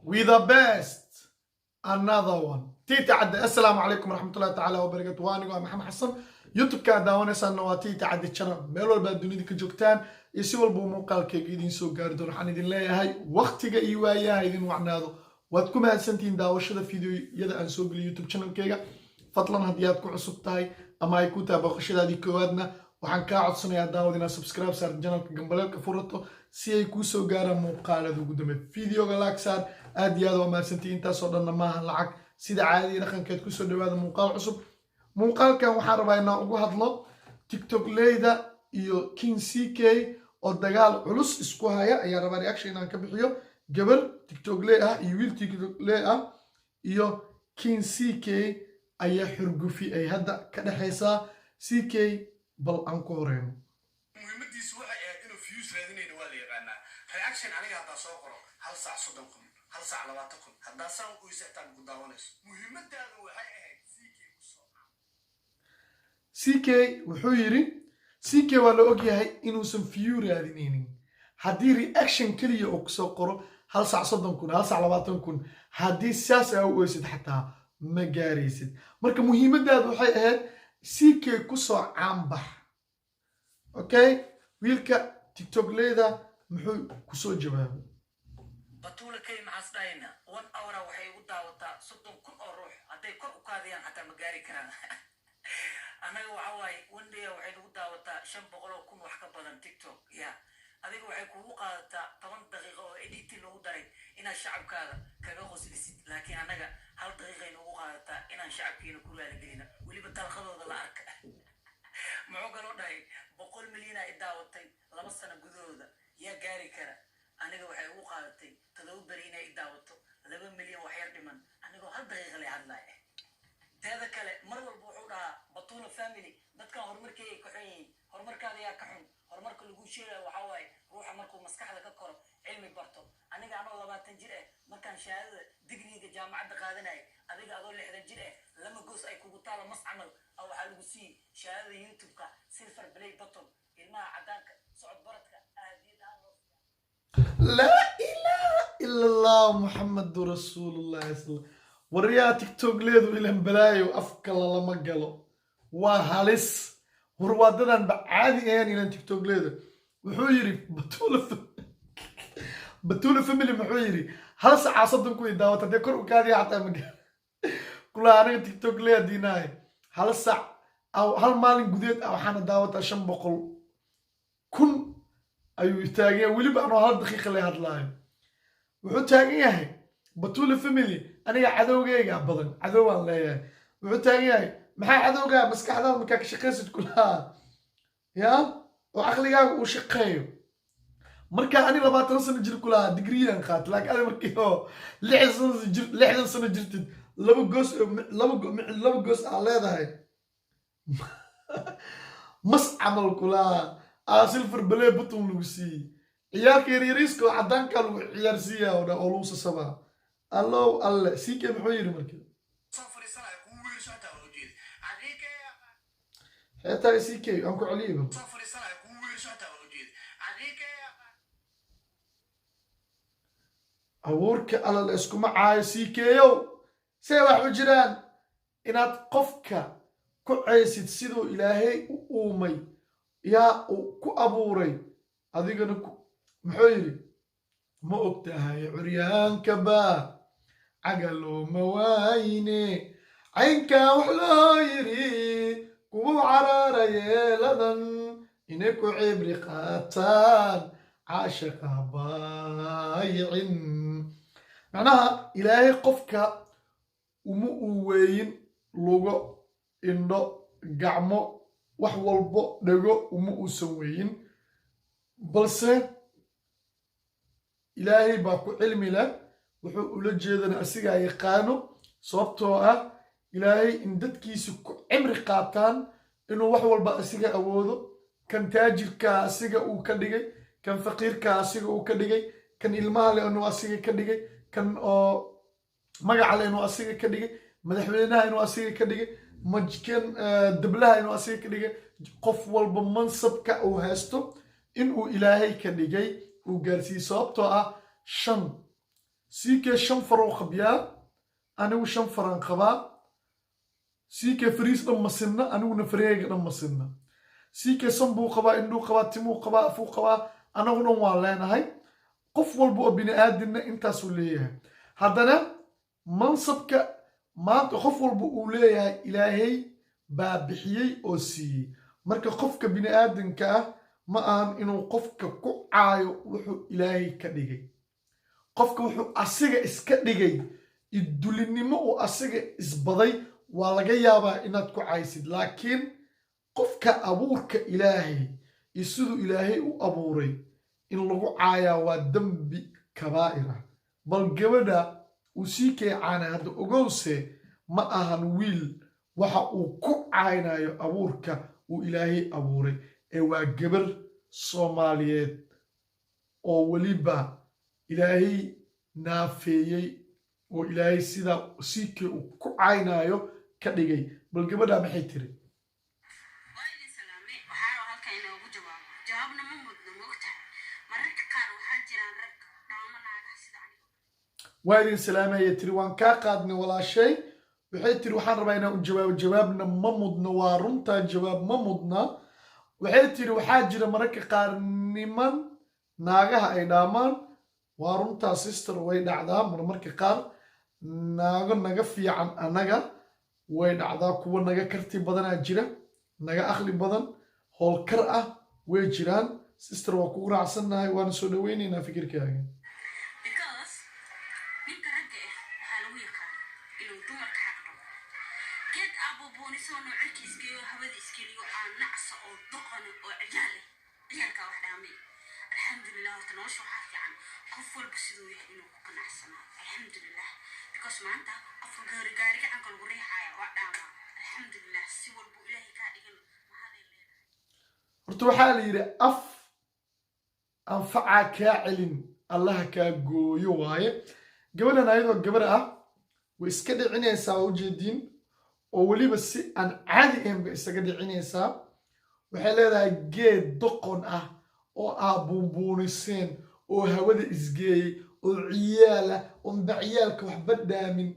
We the best. Another one. تيتا عدى السلام عليكم ورحمة الله تعالى وبركاته. وأنا محمد حسن يوتيوب كداونا سنة وتيتا عدى channel ميل والبا الدنيا ديك جوكتان يسوي البومقال كيدين سو جاردون حنيدين لا هاي وقت جا إيوايا هيدين وعنادو واتكم هالسنتين داوش هذا فيديو يدا أنسوق اليوتيوب channel كيجا فضلا هدياتكم عصب تاي أما يكون تابخش هذه كوادنا waxaan kaa codsanayaa daawad inaad subscribe saar channelka gambaleelka furato si ay kuu soo gaaraan muuqaalada ugu dambeeya videoga like saar aad iyo aad waa mahadsantihiin intaasoo dhanna maaha lacag sida caadiga dhaqankeed kusoo dhawaada muuqaal cusub muuqaalkan waxaan rabaa inaan ugu hadlo tiktok leyda iyo king ck oo dagaal culus isku haya ayaa rabaa reaction inaan ka bixiyo gabar tiktok ley ah iyo wiil tiktok ley ah iyo king ck ayaa xurgufi ay hadda ka dhaxaysaa ck bal aan ku horeyno muhiimadiisu waxay ahayd inuu views raadinayna waa la yaqaanaa reaction aniga haddaa soo qoro 1 saac 30 kun 1 saac 20 kun haddaa saan u isaataan ku daawanayso muhiimadaadu waxay ahayd ck wuxuu yiri ck waa la ogyahay inuusan view raadinaynin haddii reaction keliya uu kusoo qoro 1 saac 30 kun 1 saac 20 kun haddii saas aa u oysid xataa ma gaaraysid marka muhiimadaadu waxay ahayd ck kusoo caanbax okay wiilka tiktok leyda muxuu kusoo jawaabay batuula kay maxaas dhahayna 1 hour waxay ugu daawataa 30 kun oo ruux hadday kor u qaadayaan xataa ma gaari karaan anaga waxa waaye one day waxay ugu daawataa 500 kun wax ka badan tiktok ya adiga waxay kugu qaadataa 10 daqiiqo oo editing lagu daray inaad shacabkaada kaga qoslisid laakiin anaga 1 daqiiqo ay ugu qaadataa inaan shacabkeena ku raaligelina weliba dalqadooda la arka muxuu kaloo dhahay 100 milyan ay daawatay 2 sano gudahooda yaa gaari kara aniga waxay ugu qaadatay 7 bari inay daawato 2 milyan wax yar dhiman anigoo 1 daqiiqo la hadlaaya teeda kale mar walba wuxuu dhahaa batuula family dadkan horumarkay ka xun yihiin horumarkaada yaa ka xun horumarka lagu sheegayo waxa waaye ruuxa markuu maskaxda ka koro cilmi barto aniga anoo 20 jir markaan shahaadada digriga jaamacadda qaadanay adiga adoo 60 jir lama goos ay kugu taalo mas camal oo waxa lagu sii shahaadada youtube-ka silver play button ilmaha cadaanka socod baradka aadiyada لا إله إلا الله محمد رسول الله صلى الله عليه وسلم وريا تيك توك ليدو إلى بلايو أفكال لما قالوا وهالس وروادنا بعادي يعني إلى تيك توك ليدو وحويري بطولة فاميلي محويري هل ساعة صدقكم يداوة تذكر وكادي عطا مقال كلها أنا تيك توك ليدو ديناي هل ساعة أو هل مالين قديت أو حانا داوة أشان بقول كن ayuu taagan waliba anoo 1 daqiiqo la hadlaayo wuxuu taagan yahay batuula family aniga cadowgayga badan cadowaan leeyahay wuxuu taagan yahay maxaa cadowga maskaxdaada markaa ka shaqaysid kulaha ya oo aqligaaga uu shaqeeyo marka ani 20 sano jir kulaha digriyan qaat laakiin ani markii oo 60 sano jirtid laba goos aa leedahay mas camal kulaha silver play button lagu siiyey ciyaarka yaryariiska oo cadaanka lagu ciyaarsiiyaa oo dhan oo lagu sasaba allow alle ck muxuu yiri markii soo fariisanaya kugu weerso hataa oo jeed xaqiiqe xeetaa ck aan ku celiyo soo fariisanaya kugu weerso hataa oo jeed xaqiiqe abuurka alla la iskuma caayo ck-yow see wax u jiraan inaad qofka ku ceysid siduu ilaahay u uumay yaa uu ku abuuray adigana muxuu yiri ma ogtahay curyaanka baa cagalooma waayne caynkaa wax loo yiri kuwa caraara yeeladan inay ku cibri qaataan caashaqa baayicin macnaha ilaahay qofka uma uu weeyin lugo indho gacmo wax walbo dhago uma uusan weyin balse ilaahay baa ku cilmi leh wuxuu ula jeedana asigaa yaqaano sababtoo ah ilaahay in dadkiisa ku cimri qaataan inuu wax walba asiga awoodo kan taajirkaa asiga uu ka dhigay kan faqiirkaa asiga uu ka dhigay kan ilmaha leh inuu asiga ka dhigay kan oo magaca leh inuu asiga ka dhigay madaxweynaha inuu asiga ka dhigay majkan dablaha inuu asiga ka dhigay qof walba mansabka uu haysto inuu ilaahay ka dhigay uu gaarsiiyey sababtoo ah 5 siikee 5 faroo qabyaa anigu 5 faraan qabaa siikee fariis dhan ma sinna aniguna fareega dhan ma sinna siikee sanbuu qabaa indhuu qabaa timuu qabaa afuu qabaa anagu dhan waan leenahay qof walba oo bini aadamna intaasuu leeyahay haddana mansabka maanta qof walba uu leeyahay ilaahay baa bixiyey oo siiyey marka qofka bini aadamka ah ma ahan inuu qofka ku caayo wuxuu ilaahay ka dhigay qofka wuxuu asiga iska dhigay idulinimo uu asiga isbaday waa laga yaabaa inaad ku caysid laakiin qofka abuurka ilaahay iyo siduu ilaahay u abuuray in lagu caayaa waa dembi kabaa'ir ah bal gabadha uu sii keecaanay hadda ogowse ma ahan wiil waxa uu ku caaynayo abuurka uu ilaahay abuuray ee waa gabar soomaaliyeed oo weliba ilaahay naafeeyey oo ilaahay sidaa siikee uu ku caynayo ka dhigay bal gabadha maxay tiri waa idin salaamaya tiri waan kaa qaadnay walaashay waxay tiri waxaan rabaa inaan u jawaabo jawaabna ma mudno waa runtaa jawaab ma mudna waxay tiri waxaa jira mararka qaar niman naagaha ay dhaamaan waa runtaa sister way dhacdaa marmarka qaar naago naga fiican annaga way dhacdaa kuwa naga karti badanaa jira naga aqli badan howlkar ah way jiraan sister waa kugu raacsannahay waana soo dhaweynaynaa fikirkaaga horta waxaa la yidhi af anfacaa kaa celin allaha kaa gooyo waaye gabadhan ayadoo gabar ah way iska dhicinaysaa waa ujeediin oo weliba si aan caadi ahayn bay isaga dhicinaysaa waxay leedahay geed doqon ah oo buunbuuniseen oo hawada isgeeyey oo ciyaal ah oo bacyaalka waxba dhaamin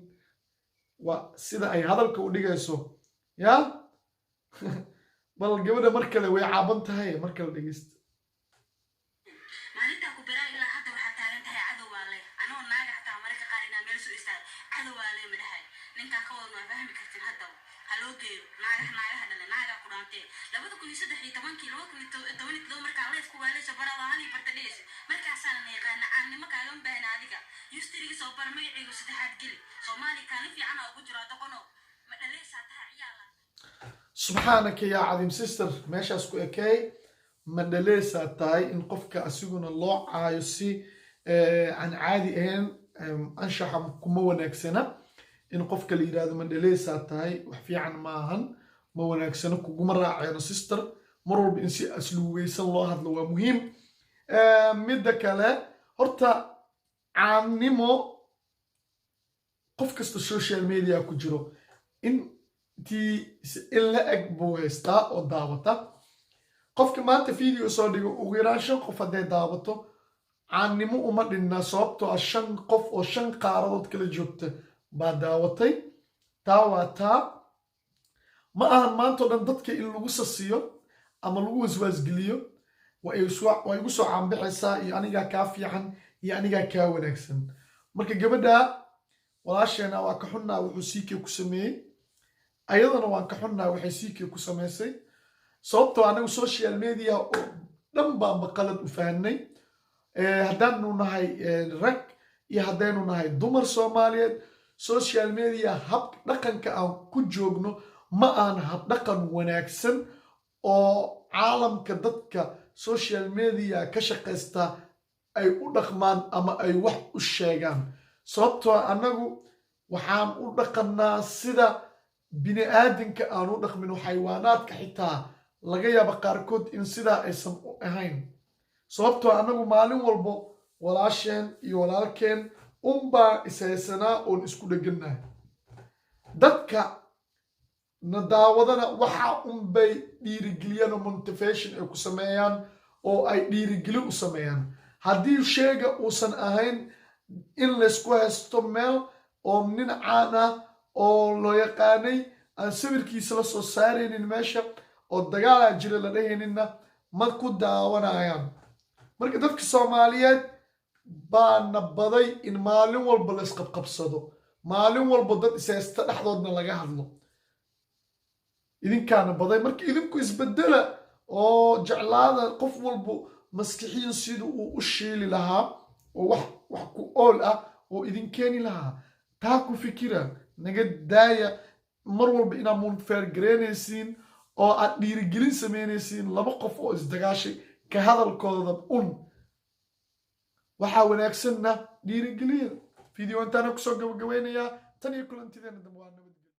waa sida ay hadalka u dhigayso yaa bal gabadha mar kale way caaban tahay mar kale dhegeysta subxaanaka yaa cadiim sister meeshaas ku ekey ma dhaleysaa tahay in qofka asiguna loo caayo si aan caadi ahayn anshaxa kuma wanaagsana in qofka la yidhahdo ma dhaleysaa tahay wax fiican maahan ma wanaagsana kuguma raaceeno sister mar walba in si asluugeysan loo hadlo waa muhiim midda kale horta caannimo qof kasta social media ku jiro in la eg buu haystaa oo daawata qofka maanta video soo dhigo ugu yaraan 5 qof hadday daawato caannimo uma dhinna sababtoo ah 5 qof oo 5 qaaradood kala joogta baa daawatay taa waa taa ma ahan maanta oo dhan dadka in lagu sasiyo ama lagu waswaasgeliyo waa igu soo caanbixaysaa iyo anigaa kaa fiican iyo anigaa kaa wanaagsan marka gabadha walaasheena waa ka xunnaa wuxuu siikee ku sameeyey ayadana waan ka xunnaa waxay siikee ku samaysay sababtoo anagu social media oo dhan baan baqalad u fahnay haddaanu nahay rag iyo haddaynu nahay dumar soomaaliyeed social media hab dhaqanka aan ku joogno ma aan hab dhaqan wanaagsan oo caalamka dadka social media ka shaqaysta ay u dhaqmaan ama ay wax u sheegaan sababtoo anagu waxaan u dhaqannaa sida bini aadamka aan u dhaqmin xayawaanaadka xitaa laga yaaba qaarkood in sidaa aysan u ahayn sababtoo anagu maalin walbo walaasheen iyo walaalkeen unbaa ishaysanaa oon isku dhegannahay dadka na daawadana waxa unbay dhiirigeliyaan oo motivation ay ku sameeyaan oo ay dhiirigelin u sameeyaan haddii sheega uusan ahayn in laysku haysto meel oo nin caan ah oo loo yaqaanay aan sawirkiisa la soo saaraynin meesha oo dagaalaa jira la dhahayninna ma ku daawanayaan. marka dadka soomaaliyeed baana baday in maalin walba la isqabqabsado, maalin walba dad ishaysta dhexdoodna laga hadlo. idinkaana baday, marka idinku isbedela oo jeclaada qof walba maskixiin sida uu u shiili lahaa oo wax ku ool ah oo idin keeni lahaa. taa ku fikira, naga daaya mar walba inaad munfaargareynaysiin oo aad dhiirigelin samaynaysiin laba qof oo isdagaashay ka hadalkooda waxaa wanaagsanna dhiirigeliya. video intaana kusoo gabagabeynayaa tan iyo kulantideena dambe.